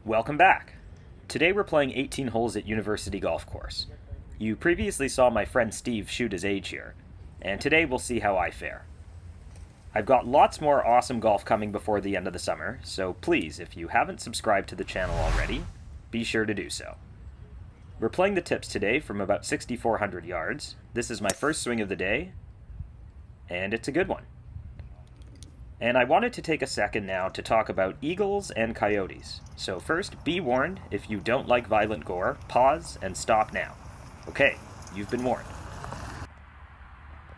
Welcome back! Today we're playing 18 holes at University Golf Course. You previously saw my friend Steve shoot his age here, and today we'll see how I fare. I've got lots more awesome golf coming before the end of the summer, so please, if you haven't subscribed to the channel already, be sure to do so. We're playing the tips today from about 6,400 yards. This is my first swing of the day, and it's a good one. And I wanted to take a second now to talk about eagles and coyotes. So first, be warned, if you don't like violent gore, pause and stop now. Okay, you've been warned.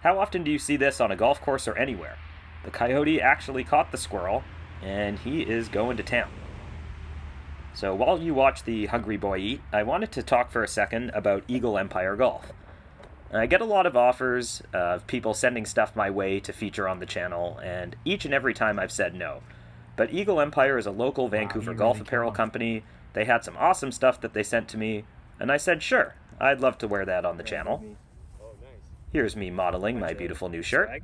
How often do you see this on a golf course or anywhere? The coyote actually caught the squirrel, and he is going to town. So while you watch the hungry boy eat, I wanted to talk for a second about Eagle Empire Golf. I get a lot of offers of people sending stuff my way to feature on the channel, and each and every time I've said no. But Eagle Empire is a local Vancouver golf apparel company. They had some awesome stuff that they sent to me, and I said sure, I'd love to wear that on the channel. Here's me modeling my beautiful new shirt,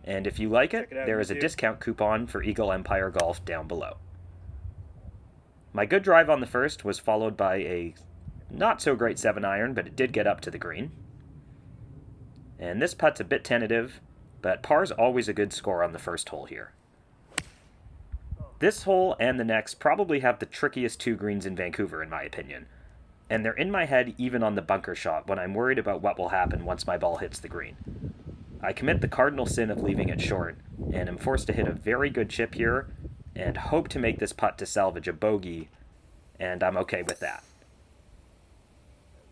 and if you like it, there is a discount coupon for Eagle Empire Golf down below. My good drive on the first was followed by a not so great 7-iron, but it did get up to the green. And this putt's a bit tentative, but par's always a good score on the first hole here. This hole and the next probably have the trickiest two greens in Vancouver in my opinion, and they're in my head even on the bunker shot when I'm worried about what will happen once my ball hits the green. I commit the cardinal sin of leaving it short, and am forced to hit a very good chip here, and hope to make this putt to salvage a bogey, and I'm okay with that.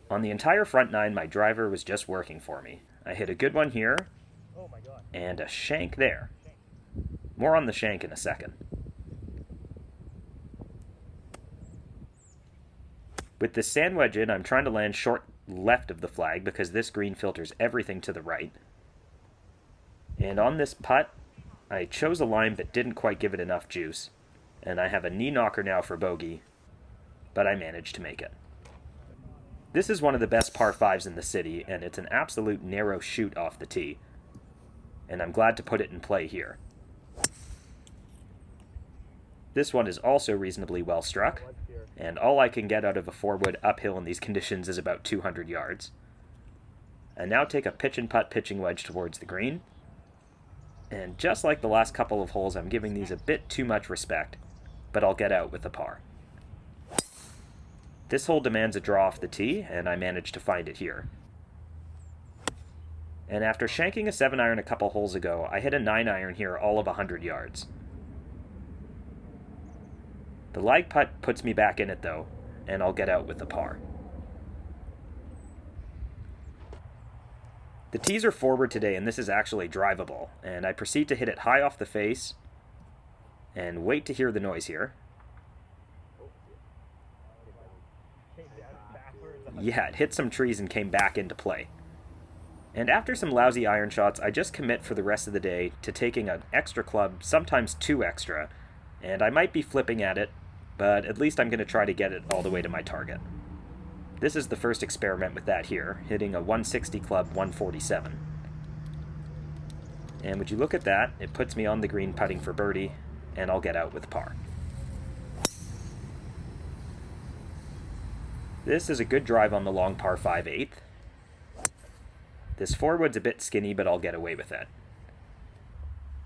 On the entire front nine, my driver was just working for me. I hit a good one here, and a shank there. More on the shank in a second. With this sand wedge in, I'm trying to land short left of the flag because this green filters everything to the right. And on this putt, I chose a line but didn't quite give it enough juice, and I have a knee knocker now for bogey, but I managed to make it. This is one of the best par 5s in the city, and it's an absolute narrow shoot off the tee, and I'm glad to put it in play here. This one is also reasonably well struck, and all I can get out of a 4-wood uphill in these conditions is about 200 yards. I now take a pitch and putt pitching wedge towards the green, and just like the last couple of holes, I'm giving these a bit too much respect, but I'll get out with a par. This hole demands a draw off the tee, and I managed to find it here. And after shanking a 7-iron a couple holes ago, I hit a 9-iron here all of 100 yards. The lag putt puts me back in it though, and I'll get out with a par. The tees are forward today, and this is actually drivable, and I proceed to hit it high off the face, and wait to hear the noise here. Yeah, it hit some trees and came back into play. And after some lousy iron shots, I just commit for the rest of the day to taking an extra club, sometimes 2 extra, and I might be flipping at it, but at least I'm going to try to get it all the way to my target. This is the first experiment with that here, hitting a 160 club 147. And would you look at that, it puts me on the green putting for birdie, and I'll get out with par. This is a good drive on the long par 5 8th. This 4-wood's a bit skinny, but I'll get away with it.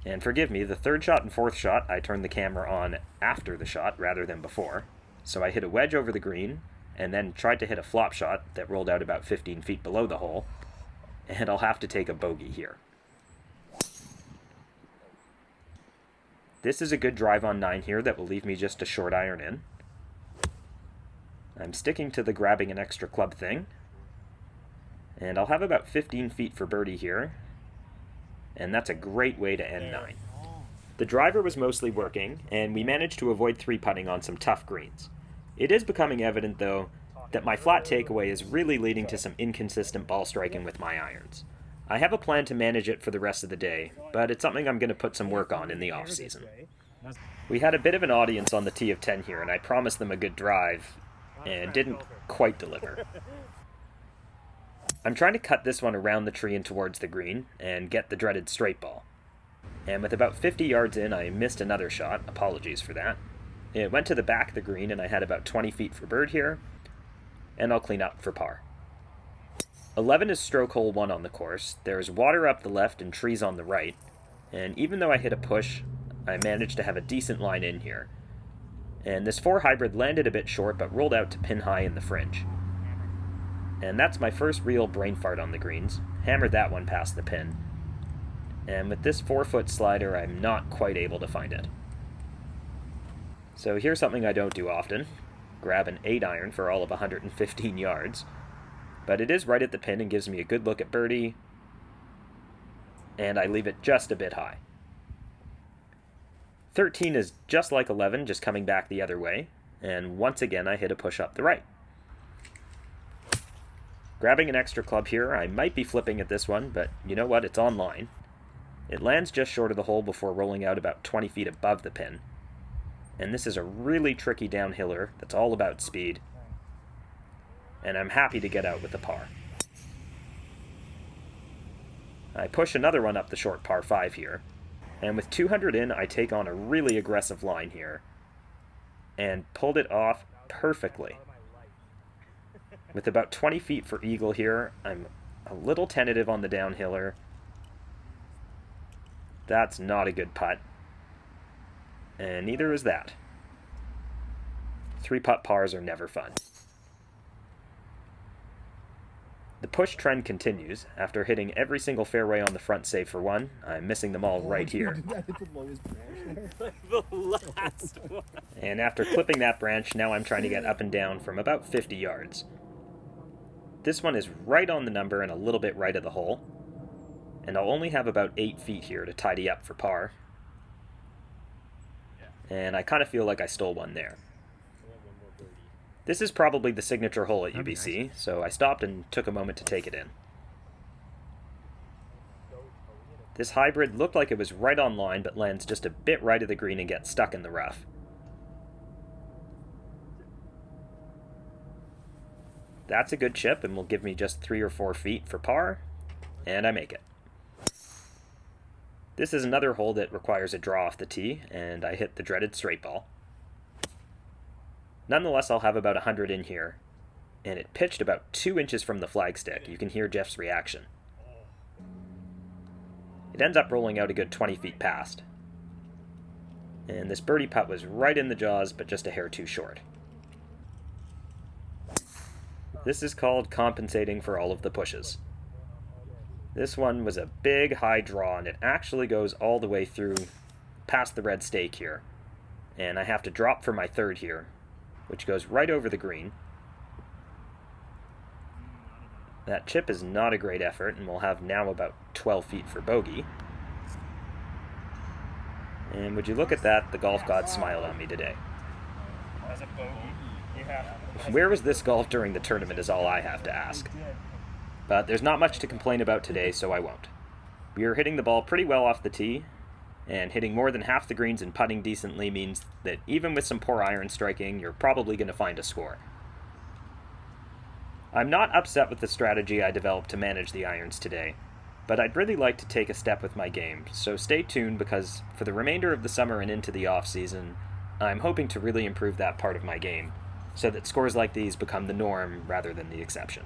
And forgive me, the third shot and fourth shot, I turned the camera on after the shot rather than before. So I hit a wedge over the green, and then tried to hit a flop shot that rolled out about 15 feet below the hole, and I'll have to take a bogey here. This is a good drive on 9 here that will leave me just a short iron in. I'm sticking to the grabbing an extra club thing, and I'll have about 15 feet for birdie here, and that's a great way to end 9. The driver was mostly working, and we managed to avoid 3-putting on some tough greens. It is becoming evident, though, that my flat takeaway is really leading to some inconsistent ball striking with my irons. I have a plan to manage it for the rest of the day, but it's something I'm going to put some work on in the off-season. We had a bit of an audience on the tee of 10 here, and I promised them a good drive, and didn't quite deliver. I'm trying to cut this one around the tree and towards the green, and get the dreaded straight ball. And with about 50 yards in, I missed another shot, apologies for that, It went to the back of the green, and I had about 20 feet for bird here, and I'll clean up for par. 11 is stroke hole 1 on the course. There's water up the left and trees on the right, and even though I hit a push, I managed to have a decent line in here. And this 4 hybrid landed a bit short, but rolled out to pin high in the fringe. And that's my first real brain fart on the greens. Hammered that one past the pin. And with this 4-foot slider, I'm not quite able to find it. So here's something I don't do often. Grab an 8-iron for all of 115 yards. But it is right at the pin and gives me a good look at birdie. And I leave it just a bit high. 13 is just like 11, just coming back the other way. And once again, I hit a push up the right. Grabbing an extra club here, I might be flipping at this one, but you know what, it's on line. It lands just short of the hole before rolling out about 20 feet above the pin. And this is a really tricky downhiller that's all about speed. And I'm happy to get out with a par. I push another one up the short par 5 here. And with 200 in, I take on a really aggressive line here. And pulled it off perfectly. With about 20 feet for eagle here, I'm a little tentative on the downhiller. That's not a good putt. And neither is that. 3-putt pars are never fun. The push trend continues. After hitting every single fairway on the front save for 1, I'm missing them all right here. The last one. And after clipping that branch, now I'm trying to get up and down from about 50 yards. This one is right on the number and a little bit right of the hole. And I'll only have about 8 feet here to tidy up for par. And I kind of feel like I stole one there. This is probably the signature hole at UBC, so I stopped and took a moment to take it in. This hybrid looked like it was right on line, but lands just a bit right of the green and gets stuck in the rough. That's a good chip and will give me just 3 or 4 feet for par, and I make it. This is another hole that requires a draw off the tee, and I hit the dreaded straight ball. Nonetheless, I'll have about 100 in here, and it pitched about 2 inches from the flagstick. You can hear Jeff's reaction. It ends up rolling out a good 20 feet past. And this birdie putt was right in the jaws, but just a hair too short. This is called compensating for all of the pushes. This one was a big high draw, and it actually goes all the way through past the red stake here. And I have to drop for my 3rd here, which goes right over the green. That chip is not a great effort, and we'll have now about 12 feet for bogey. And would you look at that, the golf god smiled on me today. As a bogey, you have to. Where was this golf during the tournament is all I have to ask. But there's not much to complain about today, so I won't. We are hitting the ball pretty well off the tee, and hitting more than half the greens and putting decently means that even with some poor iron striking, you're probably going to find a score. I'm not upset with the strategy I developed to manage the irons today, but I'd really like to take a step with my game, so stay tuned because for the remainder of the summer and into the off-season, I'm hoping to really improve that part of my game, so that scores like these become the norm rather than the exception.